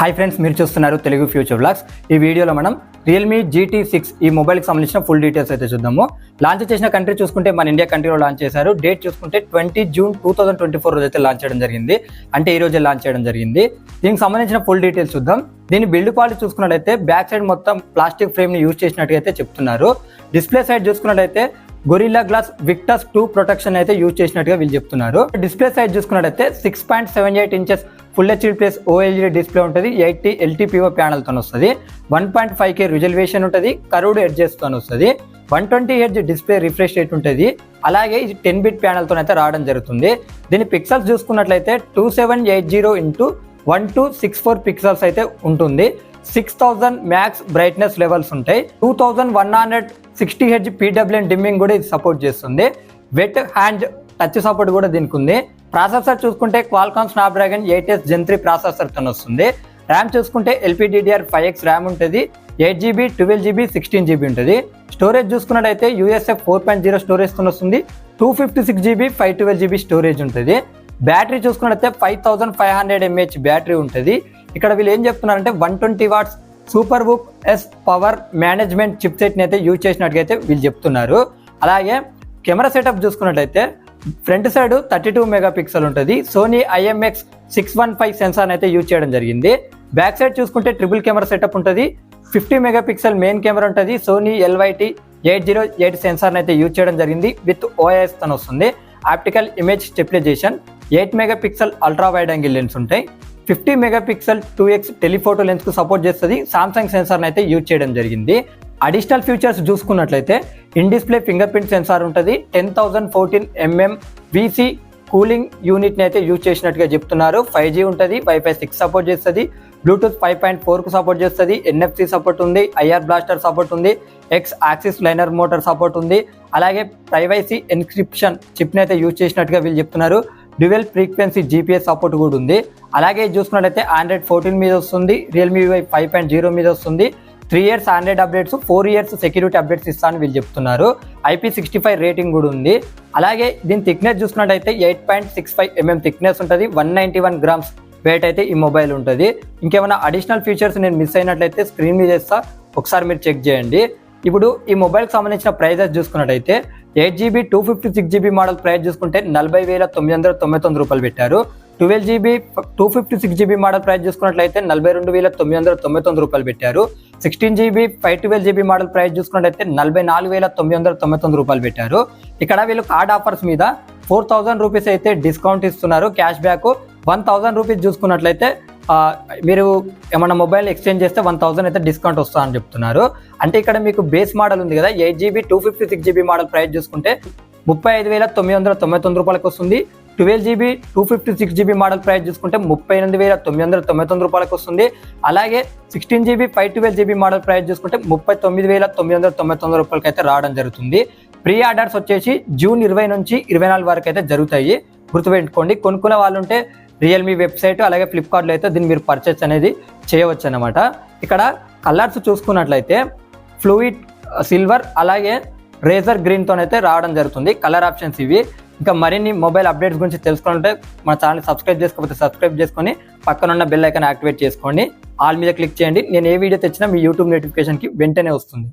Hi friends, మీరు చూస్తున్నారు Telugu future vlogs. ఈ వీడియోలో మనం రియల్మీ GT6 ఈ మొబైల్కి సంబంధించిన ఫుల్ డీటెయిల్స్ అయితే చూద్దాము. లాంచ్ చేసిన కంట్రీ చూసుకుంటే మన ఇండియా కంట్రీలో లాంచ్ చేశారు. డేట్ చూసుకుంటే 20 జూన్ 2024 రోజు అయితే లాంచ్ చేయడం జరిగింది. అంటే ఈ రోజే లాంచ్ చేయడం జరిగింది. దీనికి సంబంధించిన ఫుల్ డీటెయిల్స్ చూద్దాం. దీని బిల్డ్ క్వాలిటీ చూసుకున్నట్లయితే బ్యాక్ సైడ్ మొత్తం ప్లాస్టిక్ ఫ్రేమ్ని యూజ్ చేసినట్టుగా అయితే చెప్తున్నారు. డిస్ప్లే సైడ్ చూసుకున్నట్లయితే గొరిల్లా గ్లాస్ విక్టస్ 2 ప్రొటెక్షన్ అయితే యూజ్ చేసినట్టుగా వీళ్ళు చెప్తున్నారు. డిస్ప్లే సైడ్ చూసుకున్నట్లయితే 6.78 inches full HD plus OLED display ఉంటుంది. 80 LTPO ప్యానల్తో వస్తుంది. 1.5K రిజల్యూషన్ ఉంటుంది. కర్వ్డ్ ఎడ్జెస్తో వస్తుంది. 120 Hz డిస్ప్లే రిఫ్రెష్ రేట్ ఉంటుంది. అలాగే ఇది 10 బిట్ ప్యానల్తో అయితే రావడం జరుగుతుంది. దీని పిక్సెల్స్ చూసుకున్నట్లయితే 2780x1264 పిక్సెల్స్ అయితే ఉంటుంది. 6000 మ్యాక్స్ బ్రైట్నెస్ లెవెల్స్ ఉంటాయి. 2160 Hz PWM డిమ్మింగ్ కూడా ఇది సపోర్ట్ చేస్తుంది. వెట్ హ్యాండ్ టచ్ సపోర్ట్ కూడా దీనికి ఉంది. ప్రాసెసర్ చూసుకుంటే క్వాల్కామ్ స్నాప్డ్రాగన్ 8S Gen 3 ప్రాసెసర్తో వస్తుంది. ర్యామ్ చూసుకుంటే LPDDR5X ర్యామ్ ఉంటుంది. 8GB 12GB 16GB ఉంటుంది. స్టోరేజ్ చూసుకున్నట్టయితే UFS 4.0 స్టోరేజ్తో వస్తుంది. 256GB 512GB స్టోరేజ్ ఉంటుంది. బ్యాటరీ చూసుకున్నట్టయితే 5500 mAh బ్యాటరీ ఉంటుంది. ఇక్కడ వీళ్ళు ఏం చెప్తున్నారంటే 120 వాట్స్ సూపర్ బుక్ S పవర్ మేనేజ్మెంట్ చిప్సెట్ని అయితే యూజ్ చేసినట్టుగా వీళ్ళు చెప్తున్నారు. అలాగే కెమెరా సెటప్ చూసుకున్నట్లయితే ఫ్రంట్ సైడ్ 32 మెగాపిక్సెల్ ఉంటుంది. సోనీ IMX615 సెన్సార్ అయితే యూజ్ చేయడం జరిగింది. బ్యాక్ సైడ్ చూసుకుంటే ట్రిపుల్ కెమెరా సెటప్ ఉంటుంది. 50 మెగాపిక్సెల్ మెయిన్ కెమెరా ఉంటుంది. సోనీ LYT808 సెన్సార్ అయితే యూజ్ చేయడం జరిగింది. విత్ OIS తో వస్తుంది. Optical image stabilisation, 8 megapixel ultra wide angle lens ఉంటాయి. 50 మెగాపిక్సెల్ 2x టెలిఫోటో లెన్స్ కు సపోర్ట్ చేస్తుంది. సామ్సంగ్ సెన్సార్ అయితే యూజ్ చేయడం జరిగింది. అడిషనల్ ఫీచర్స్ చూసుకున్నట్లయితే in display finger print censor ఉంటుంది. 10014 mm VC కూలింగ్ యూనిట్ని అయితే యూజ్ చేసినట్టుగా చెప్తున్నారు. 5G ఉంటుంది. Wi-Fi 6 సపోర్ట్ చేస్తుంది. బ్లూటూత్ 5.4 కు సపోర్ట్ చేస్తుంది. NFC సపోర్ట్ ఉంది. IR బ్లాస్టర్ సపోర్ట్ ఉంది. X axis liner motor support ఉంది. అలాగే ప్రైవసీ ఎన్క్రిప్షన్ చిప్ని అయితే యూజ్ చేసినట్టుగా వీళ్ళు చెప్తున్నారు. డ్యూయల్ ఫ్రీక్వెన్సీ GPS సపోర్ట్ కూడా ఉంది. అలాగే చూసుకున్నట్లయితే Android 14 మీద వస్తుంది. Realme UI 5.0 మీద వస్తుంది. 3 years Android updates, 4 years security updates ఇస్తానని వీళ్ళు చెప్తున్నారు. IP65 రేటింగ్ కూడా ఉంది. అలాగే దీని థిక్నెస్ చూసుకున్నట్టయితే 8.65 mm థిక్నెస్ ఉంటుంది. 191 grams వెయిట్ అయితే ఈ మొబైల్ ఉంటుంది. ఇంకేమైనా అడిషనల్ ఫీచర్స్ నేను మిస్ అయినట్లయితే స్క్రీన్ మీద ఇస్తా, ఒకసారి మీరు చెక్ చేయండి. ఇప్పుడు ఈ మొబైల్కి సంబంధించిన ప్రైజెస్ చూసుకున్నట్టయితే 8GB 256GB మోడల్ ప్రైస్ చూసుకుంటే 40,999 రూపాయలు పెట్టారు. 12GB 256GB మోడల్ ప్రైస్ చూసుకున్నట్లయితే 42,999 రూపాయలు పెట్టారు. 16GB 512GB మోడల్ ప్రైస్ చూసుకున్నట్లయితే 44,999 రూపాయలు పెట్టారు. ఇక్కడ వీళ్ళు కార్డ్ ఆఫర్స్ మీద 4000 రూపీస్ అయితే డిస్కౌంట్ ఇస్తున్నారు. క్యాష్ బ్యాక్ 1000 రూపీస్ చూసుకున్నట్లయితే మీరు ఏమన్నా మొబైల్ ఎక్స్చేంజ్ చేస్తే 1000 అయితే డిస్కౌంట్ వస్తుందని చెప్తున్నారు. అంటే ఇక్కడ మీకు బేస్ మోడల్ ఉంది కదా, 8GB 256GB మోడల్ ప్రైస్ చూసుకుంటే 35,999 రూపాయలకు వస్తుంది. 12GB 256GB మోడల్ ప్రైస్ చూసుకుంటే 38,999 రూపాయలకు వస్తుంది. అలాగే 16GB 512GB మోడల్ ప్రైస్ చూసుకుంటే 39,999 రూపాయలకి అయితే రావడం జరుగుతుంది. ప్రీ ఆర్డర్స్ వచ్చేసి జూన్ 20 నుంచి 24 వరకు అయితే జరుగుతాయి. గుర్తుపెట్టుకోండి. కొనుక్కునే వాళ్ళు ఉంటే రియల్మీ వెబ్సైట్ అలాగే ఫ్లిప్కార్ట్లో అయితే దీన్ని మీరు పర్చేస్ అనేది చేయవచ్చు అన్నమాట. ఇక్కడ కలర్స్ చూసుకున్నట్లయితే ఫ్లూయిడ్ సిల్వర్ అలాగే రేజర్ గ్రీన్తో అయితే రావడం జరుగుతుంది. కలర్ ఆప్షన్స్ ఇవి. ఇంకా మరిన్ని మొబైల్ అప్డేట్స్ గురించి తెలుసుకోవాలంటే మన ఛానల్ సబ్స్క్రైబ్ చేసుకోకపోతే సబ్స్క్రైబ్ చేసుకొని పక్కనున్న బెల్ ఐకాన్ యాక్టివేట్ చేసుకోండి. ఆల్ మీద క్లిక్ చేయండి. నేను ఏ వీడియో తెచ్చినా మీ యూట్యూబ్ నోటిఫికేషన్కి వెంటనే వస్తుంది.